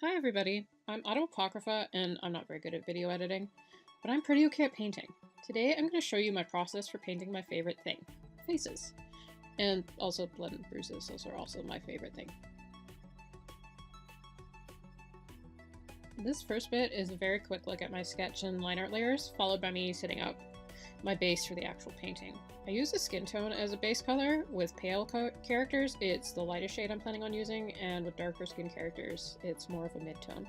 Hi everybody, I'm Autoapocrypha and I'm not very good at video editing, but I'm pretty okay at painting. Today I'm going to show you my process for painting my favorite thing, faces. And also blood and bruises, those are also my favorite thing. This first bit is a very quick look at my sketch and line art layers, followed by me setting up my base for the actual painting. I use the skin tone as a base color. With pale characters, it's the lightest shade I'm planning on using, and with darker skin characters, it's more of a mid-tone.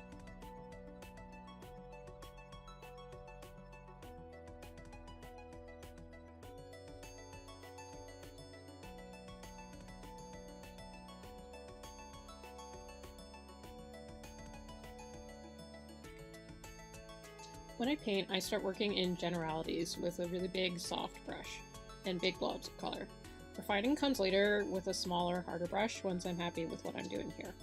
When I paint, I start working in generalities with a really big, soft brush and big blobs of color. Refining comes later with a smaller, harder brush once I'm happy with what I'm doing here.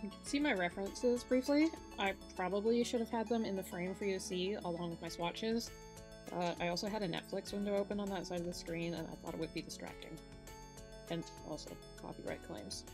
You can see my references briefly. I probably should have had them in the frame for you to see along with my swatches. I also had a Netflix window open on that side of the screen and I thought it would be distracting. And also copyright claims.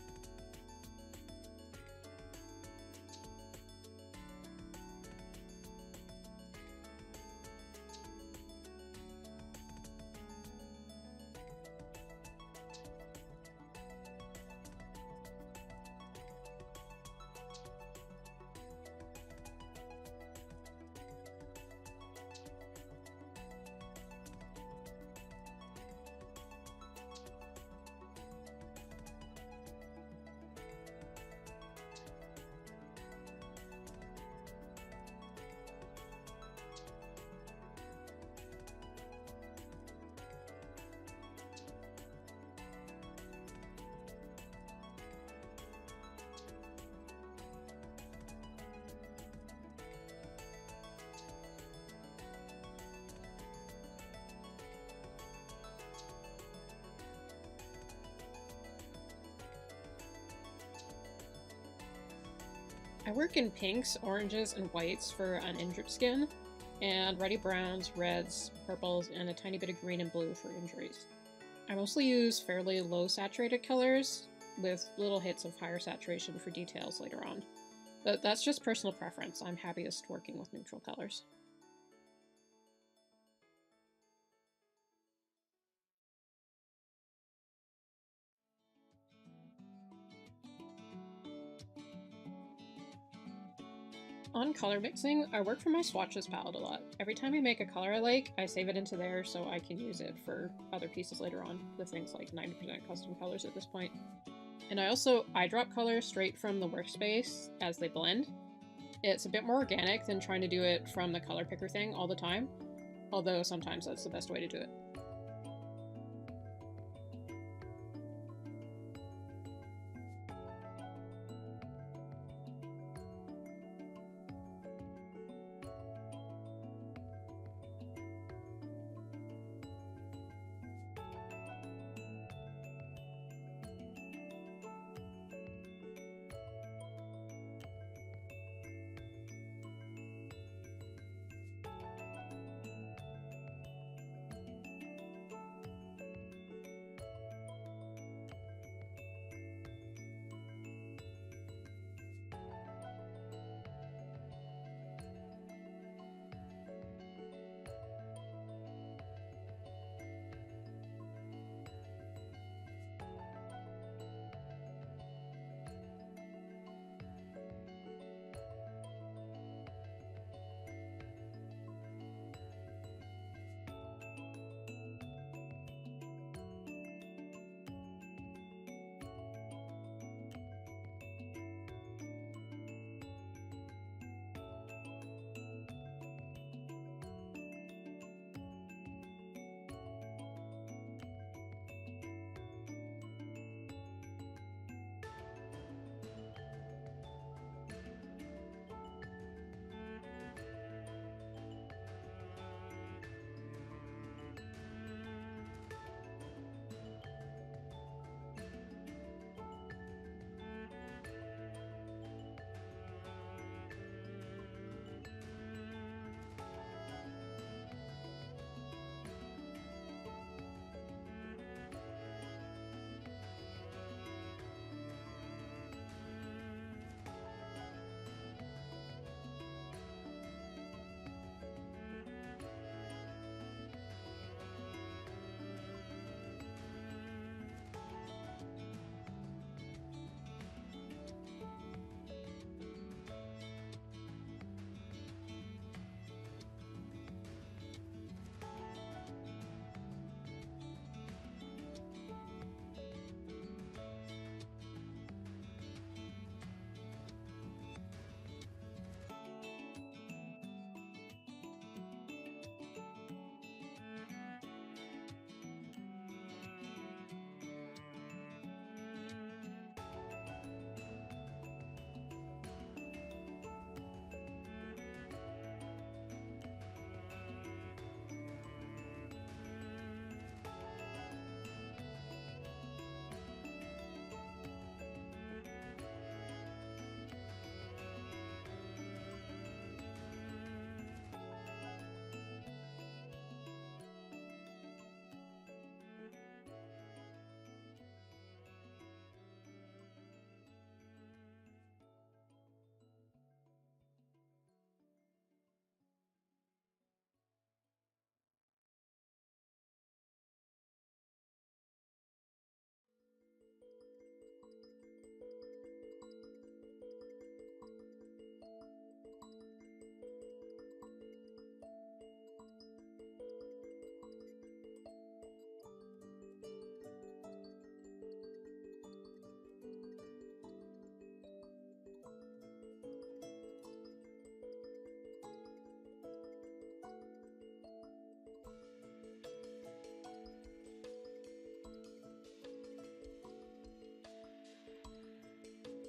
I work in pinks, oranges, and whites for an in-drip skin, and ruddy browns, reds, purples, and a tiny bit of green and blue for injuries. I mostly use fairly low saturated colors, with little hits of higher saturation for details later on. But that's just personal preference. I'm happiest working with neutral colors. On color mixing, I work from my swatches palette a lot. Every time I make a color I like, I save it into there so I can use it for other pieces later on, with things like 90% custom colors at this point. And I also eyedrop colors straight from the workspace as they blend. It's a bit more organic than trying to do it from the color picker thing all the time, although sometimes that's the best way to do it.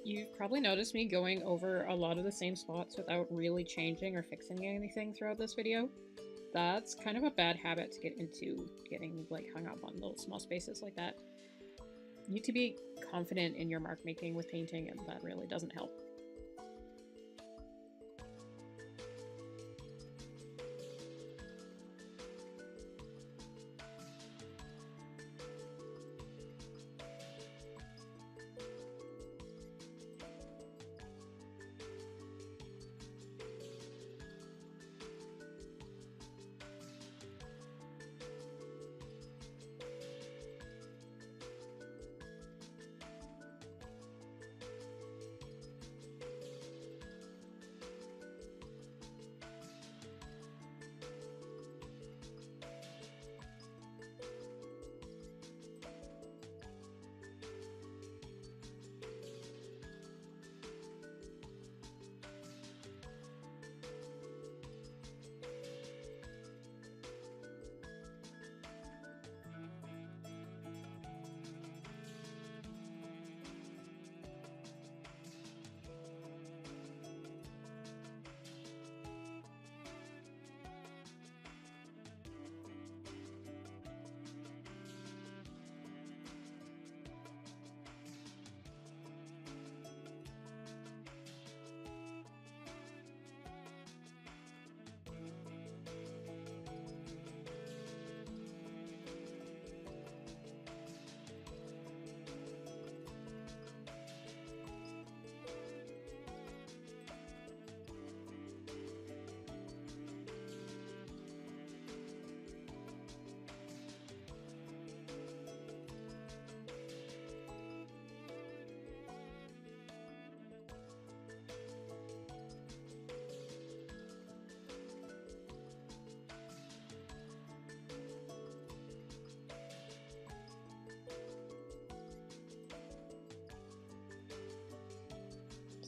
You've probably noticed me going over a lot of the same spots without really changing or fixing anything throughout this video. That's kind of a bad habit to get into, getting like hung up on little small spaces like that. You need to be confident in your mark making with painting, and that really doesn't help.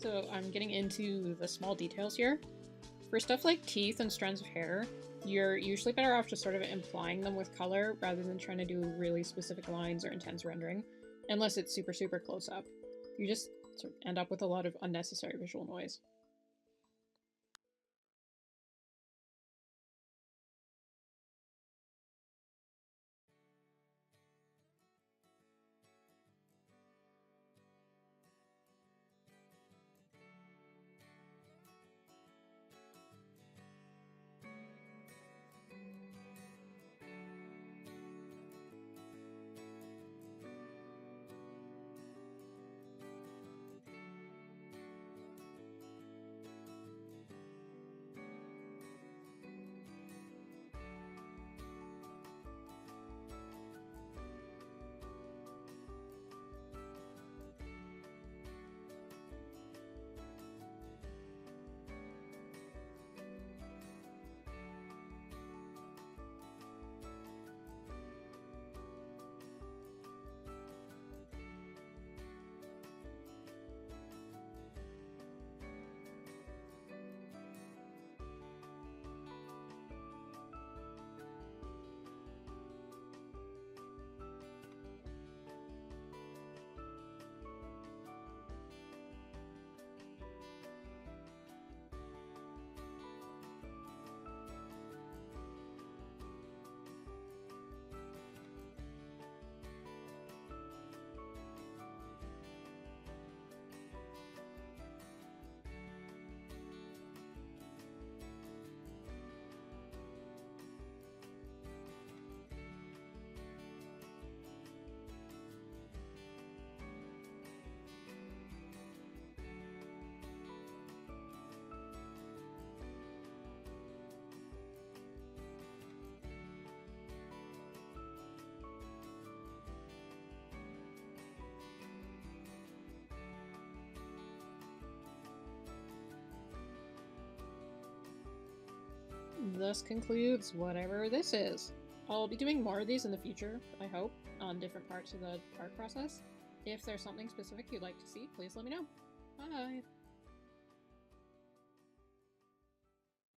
So I'm getting into the small details here. For stuff like teeth and strands of hair, you're usually better off just sort of implying them with color rather than trying to do really specific lines or intense rendering, unless it's super, super close up. You just sort of end up with a lot of unnecessary visual noise. This concludes whatever this is. I'll be doing more of these in the future, I hope, on different parts of the art process. If there's something specific you'd like to see, please let me know. Bye!